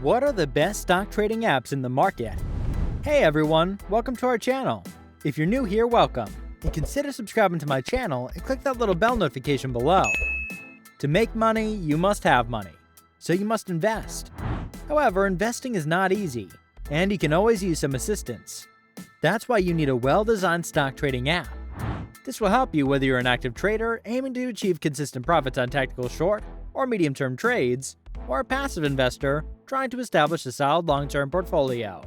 What are the best stock trading apps in the market? Hey everyone, welcome to our channel. If you're new here, welcome, and consider subscribing to my channel and click that little bell notification below. To make money, you must have money, so you must invest. However, investing is not easy, and you can always use some assistance. That's why you need a well-designed stock trading app. This will help you whether you're an active trader aiming to achieve consistent profits on tactical short or medium-term trades, or a passive investor trying to establish a solid long-term portfolio.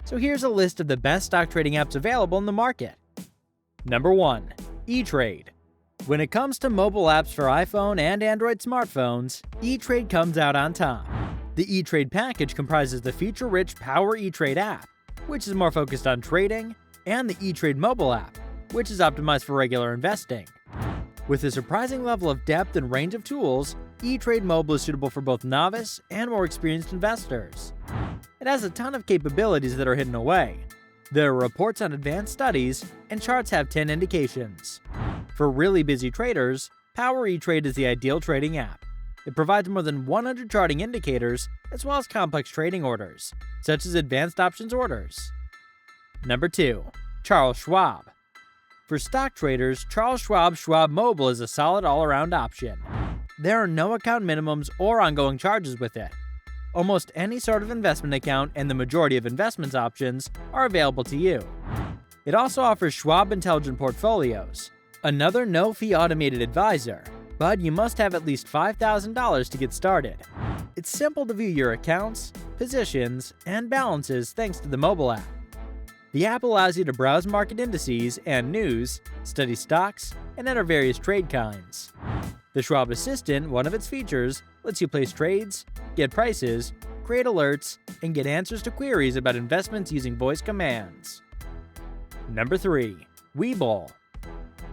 So here's a list of the best stock trading apps available in the market. Number 1. E-Trade. When it comes to mobile apps for iPhone and Android smartphones, E-Trade comes out on top. The E-Trade package comprises the feature-rich Power E-Trade app, which is more focused on trading, and the E-Trade mobile app, which is optimized for regular investing. With a surprising level of depth and range of tools, E-Trade Mobile is suitable for both novice and more experienced investors. It has a ton of capabilities that are hidden away. There are reports on advanced studies, and charts have 10 indications. For really busy traders, Power E-Trade is the ideal trading app. It provides more than 100 charting indicators, as well as complex trading orders, such as advanced options orders. Number 2. Charles Schwab. For stock traders, Charles Schwab Schwab Mobile is a solid all-around option. There are no account minimums or ongoing charges with it. Almost any sort of investment account and the majority of investments options are available to you. It also offers Schwab Intelligent Portfolios, another no-fee automated advisor, but you must have at least $5,000 to get started. It's simple to view your accounts, positions, and balances thanks to the mobile app. The app allows you to browse market indices and news, study stocks, and enter various trade kinds. The Schwab Assistant, one of its features, lets you place trades, get prices, create alerts, and get answers to queries about investments using voice commands. Number 3. Webull.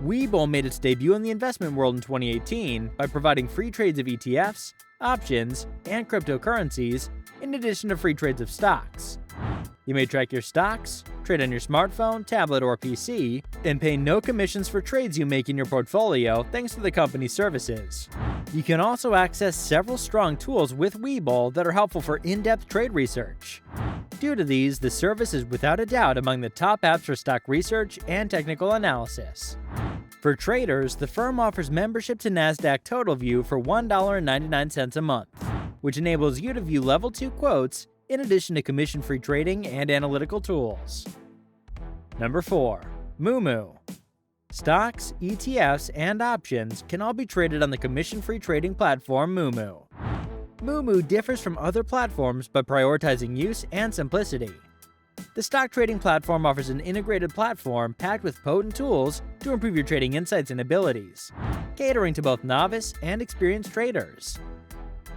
Webull made its debut in the investment world in 2018 by providing free trades of ETFs, options, and cryptocurrencies, in addition to free trades of stocks. You may track your stocks, trade on your smartphone, tablet, or PC, and pay no commissions for trades you make in your portfolio thanks to the company's services. You can also access several strong tools with Webull that are helpful for in-depth trade research. Due to these, the service is without a doubt among the top apps for stock research and technical analysis. For traders, the firm offers membership to Nasdaq TotalView for $1.99 a month, which enables you to view Level 2 quotes in addition to commission-free trading and analytical tools. Number 4. Moomoo. Stocks, ETFs, and options can all be traded on the commission-free trading platform Moomoo. Moomoo differs from other platforms by prioritizing use and simplicity. The stock trading platform offers an integrated platform packed with potent tools to improve your trading insights and abilities, catering to both novice and experienced traders.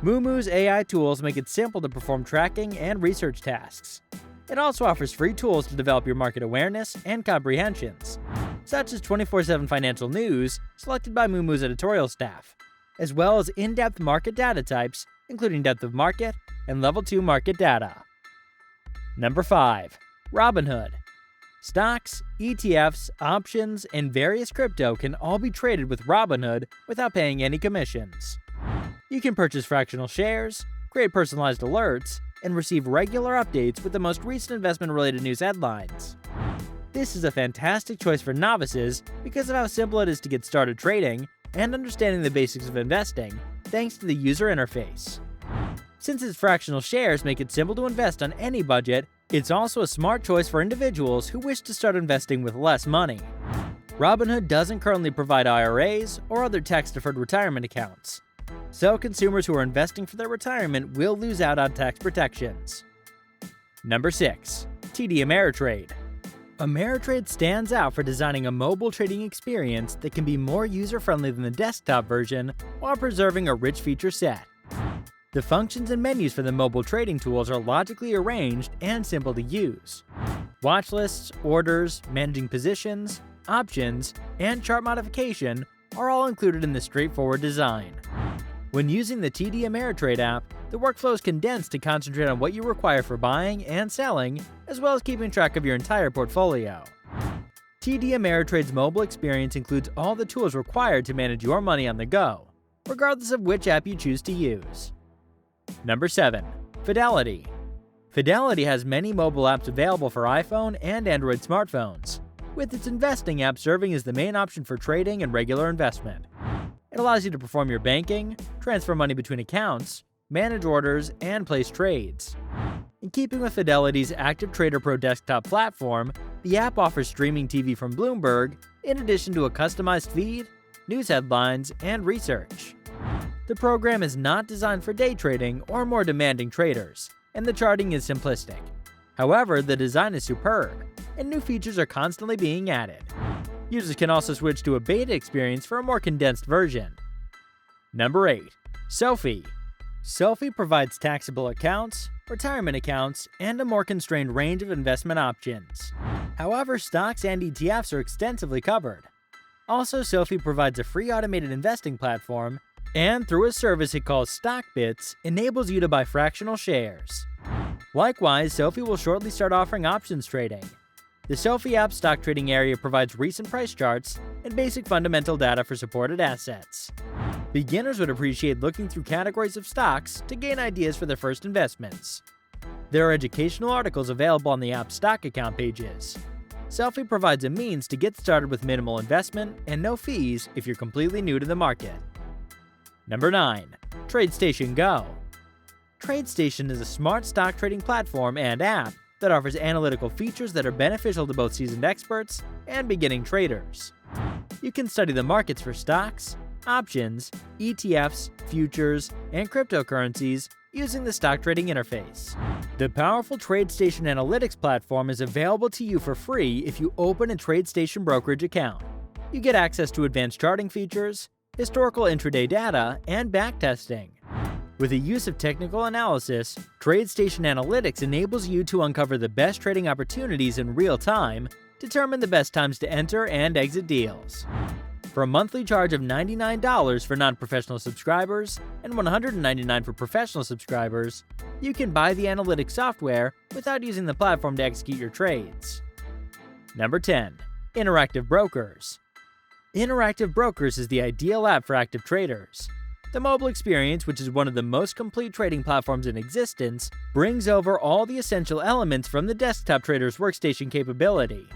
Moomoo's AI tools make it simple to perform tracking and research tasks. It also offers free tools to develop your market awareness and comprehensions, such as 24/7 financial news selected by Moomoo's editorial staff, as well as in-depth market data types, including depth of market and level 2 market data. Number 5. Robinhood. Stocks, ETFs, options, and various crypto can all be traded with Robinhood without paying any commissions. You can purchase fractional shares, create personalized alerts, and receive regular updates with the most recent investment-related news headlines. This is a fantastic choice for novices because of how simple it is to get started trading and understanding the basics of investing, thanks to the user interface. Since its fractional shares make it simple to invest on any budget, it's also a smart choice for individuals who wish to start investing with less money. Robinhood doesn't currently provide IRAs or other tax-deferred retirement accounts, so consumers who are investing for their retirement will lose out on tax protections. Number 6. TD Ameritrade. Ameritrade stands out for designing a mobile trading experience that can be more user-friendly than the desktop version while preserving a rich feature set. The functions and menus for the mobile trading tools are logically arranged and simple to use. Watch lists, orders, managing positions, options, and chart modification are all included in the straightforward design. When using the TD Ameritrade app, the workflow is condensed to concentrate on what you require for buying and selling, as well as keeping track of your entire portfolio. TD Ameritrade's mobile experience includes all the tools required to manage your money on the go, regardless of which app you choose to use. Number 7. Fidelity. Fidelity has many mobile apps available for iPhone and Android smartphones, with its investing app serving as the main option for trading and regular investment. It allows you to perform your banking, transfer money between accounts, manage orders, and place trades. In keeping with Fidelity's Active Trader Pro desktop platform, the app offers streaming TV from Bloomberg, in addition to a customized feed, news headlines, and research. The program is not designed for day trading or more demanding traders, and the charting is simplistic. However, the design is superb, and new features are constantly being added. Users can also switch to a beta experience for a more condensed version. Number 8. Sophie. Sophie provides taxable accounts, retirement accounts, and a more constrained range of investment options. However, stocks and ETFs are extensively covered. Also, Sophie provides a free automated investing platform, and through a service it calls StockBits, enables you to buy fractional shares. Likewise, Sophie will shortly start offering options trading. The Sophie app stock trading area provides recent price charts and basic fundamental data for supported assets. Beginners would appreciate looking through categories of stocks to gain ideas for their first investments. There are educational articles available on the app's stock account pages. Sophie provides a means to get started with minimal investment and no fees if you're completely new to the market. Number 9. TradeStation Go. TradeStation is a smart stock trading platform and app that offers analytical features that are beneficial to both seasoned experts and beginning traders. You can study the markets for stocks, options, ETFs, futures, and cryptocurrencies using the stock trading interface. The powerful TradeStation Analytics platform is available to you for free if you open a TradeStation brokerage account. You get access to advanced charting features, historical intraday data, and backtesting. With the use of technical analysis, TradeStation Analytics enables you to uncover the best trading opportunities in real time, determine the best times to enter and exit deals. For a monthly charge of $99 for non-professional subscribers and $199 for professional subscribers, you can buy the analytics software without using the platform to execute your trades. Number 10. Interactive Brokers. Interactive Brokers is the ideal app for active traders. The mobile experience, which is one of the most complete trading platforms in existence, brings over all the essential elements from the desktop trader's workstation capability.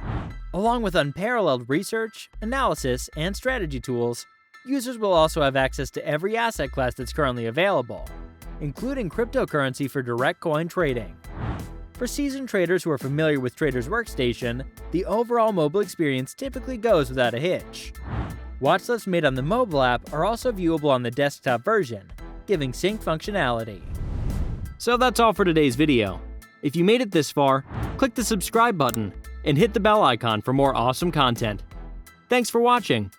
Along with unparalleled research, analysis, and strategy tools, users will also have access to every asset class that's currently available, including cryptocurrency for direct coin trading. For seasoned traders who are familiar with Trader's Workstation, the overall mobile experience typically goes without a hitch. Watchlists made on the mobile app are also viewable on the desktop version, giving sync functionality. So that's all for today's video. If you made it this far, click the subscribe button and hit the bell icon for more awesome content. Thanks for watching.